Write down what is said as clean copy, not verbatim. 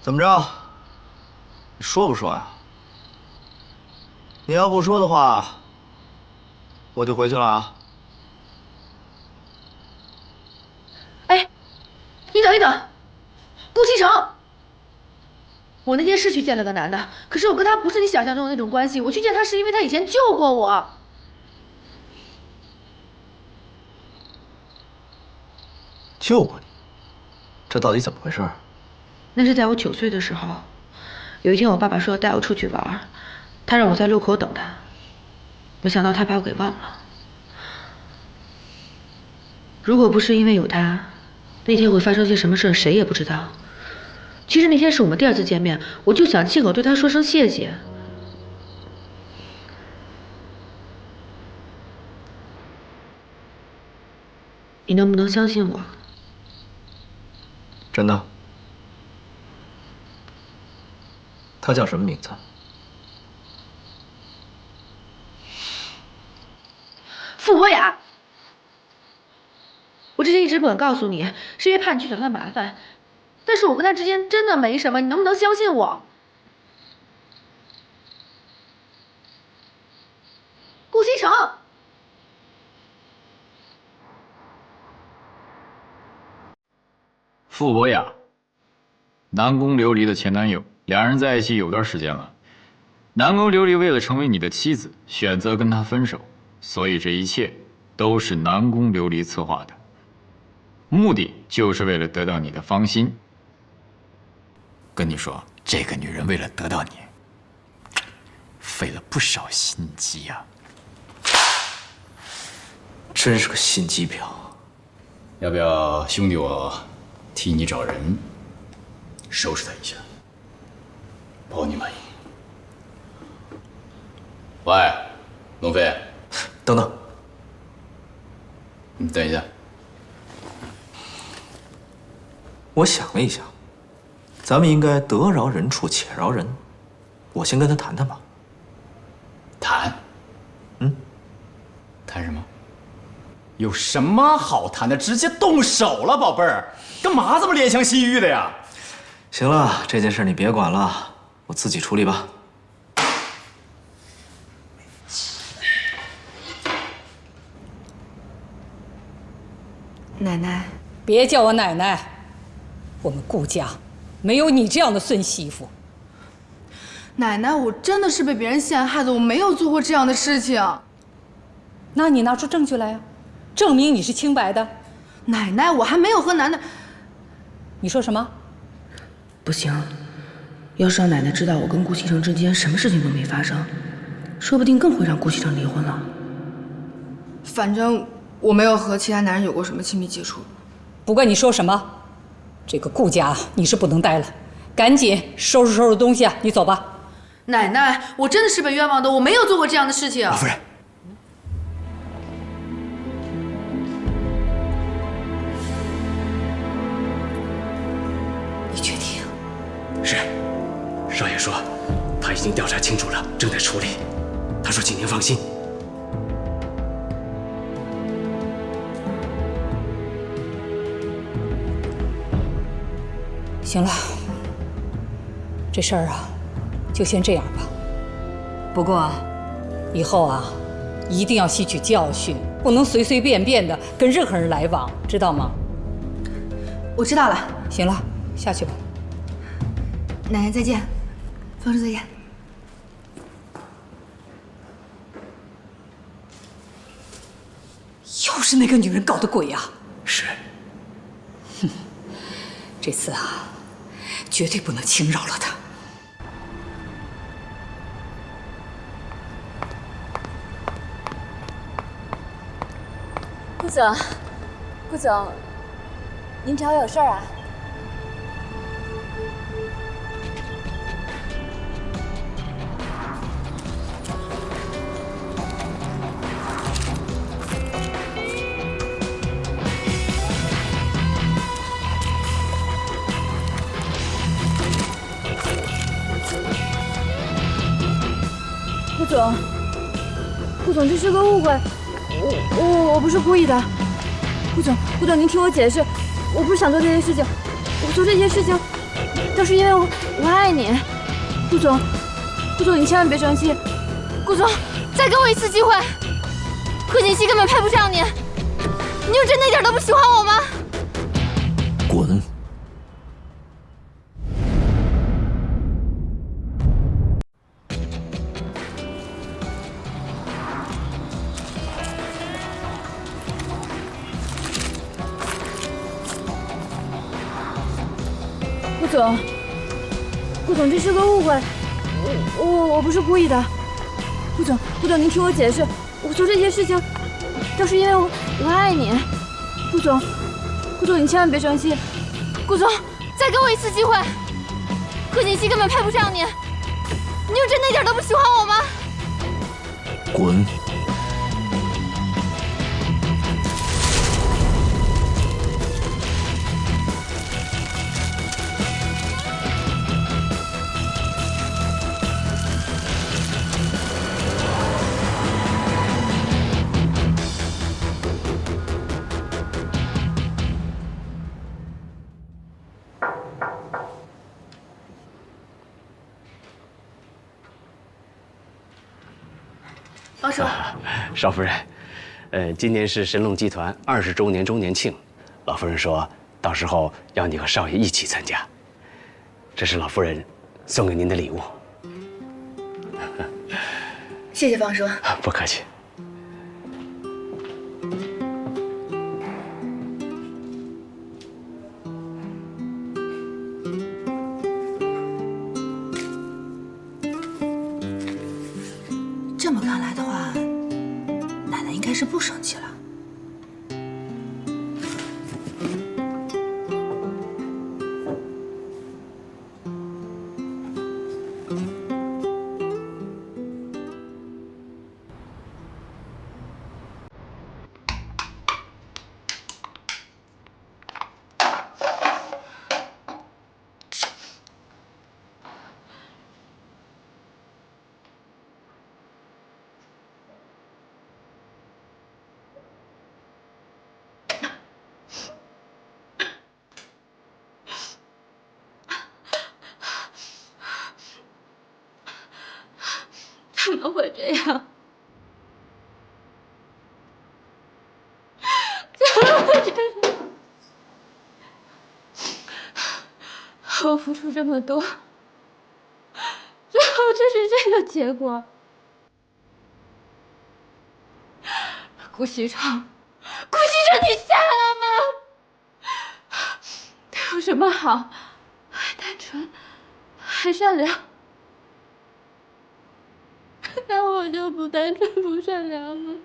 怎么着？你说不说呀？你要不说的话，我就回去了啊。哎，你等一等，顾西城，我那天是去见了个男的，可是我跟他不是你想象中的那种关系。我去见他是因为他以前救过我。救过你？这到底怎么回事？那是在我9岁的时候，有一天我爸爸说要带我出去玩，他让我在路口等他，没想到他把我给忘了。如果不是因为有他，那天会发生些什么事谁也不知道。其实那天是我们第2次见面，我就想亲口对他说声谢谢。你能不能相信我？真的？他叫什么名字？傅博雅。我之前一直不敢告诉你，是因为怕你去找他麻烦。但是我跟他之间真的没什么，你能不能相信我？顾西城。傅博雅，南宫琉璃的前男友，两人在一起有段时间了。南宫琉璃为了成为你的妻子，选择跟他分手，所以这一切都是南宫琉璃策划的，目的就是为了得到你的芳心。跟你说，这个女人为了得到你，费了不少心机呀。真是个心机婊。要不要兄弟我替你找人收拾他一下，保你满意。喂，龙飞，等等，你等一下。我想了一下，咱们应该得饶人处且饶人。我先跟他谈谈吧。谈？谈什么？有什么好谈的？直接动手了，宝贝儿，干嘛这么怜香惜玉的呀？行了，这件事你别管了，我自己处理吧。奶奶，别叫我奶奶，我们顾家没有你这样的孙媳妇。奶奶，我真的是被别人陷害的，我没有做过这样的事情。那你拿出证据来呀，证明你是清白的。奶奶，我还没有和男的。你说什么？不行，要是让奶奶知道我跟顾西城之间什么事情都没发生，说不定更会让顾西城离婚了。反正我没有和其他男人有过什么亲密接触。不管你说什么，这个顾家你是不能待了，赶紧收拾收拾东西啊，你走吧。奶奶，我真的是被冤枉的，我没有做过这样的事情。老夫人，你确定？是，少爷说他已经调查清楚了，正在处理。他说请您放心。行了，这事儿啊，就先这样吧。不过，以后啊，一定要吸取教训，不能随随便便的跟任何人来往，知道吗？我知道了。行了，下去吧。奶奶再见，方叔再见。又是那个女人搞的鬼呀！是。哼，这次啊，绝对不能轻饶了她。顾总，顾总，您找我有事儿啊？顾总，这是个误会，我不是故意的。顾总，您听我解释，我不是想做这些事情，我做这些事情都是因为我爱你。顾总，顾总，你千万别生气。顾总，再给我一次机会。贺锦熙根本配不上你，你就真的一点都不喜欢我吗？滚！顾总，顾总，这是个误会，我不是故意的。顾总，您听我解释，我做这些事情都是因为我爱你。顾总，你千万别生气。顾总，再给我一次机会。贺锦熙根本配不上你，你就真的一点都不喜欢我吗？滚！方叔，少夫人，今年是神龙集团20周年周年庆，老夫人说到时候要你和少爷一起参加，这是老夫人送给您的礼物。谢谢方叔。不客气。这么看来的话，奶奶应该是不生气了。怎么会这样？怎么会这样？我付出这么多，最后就是这个结果。顾西城，你瞎了吗？他有什么好？还单纯，还善良。那我就不单纯不善良了。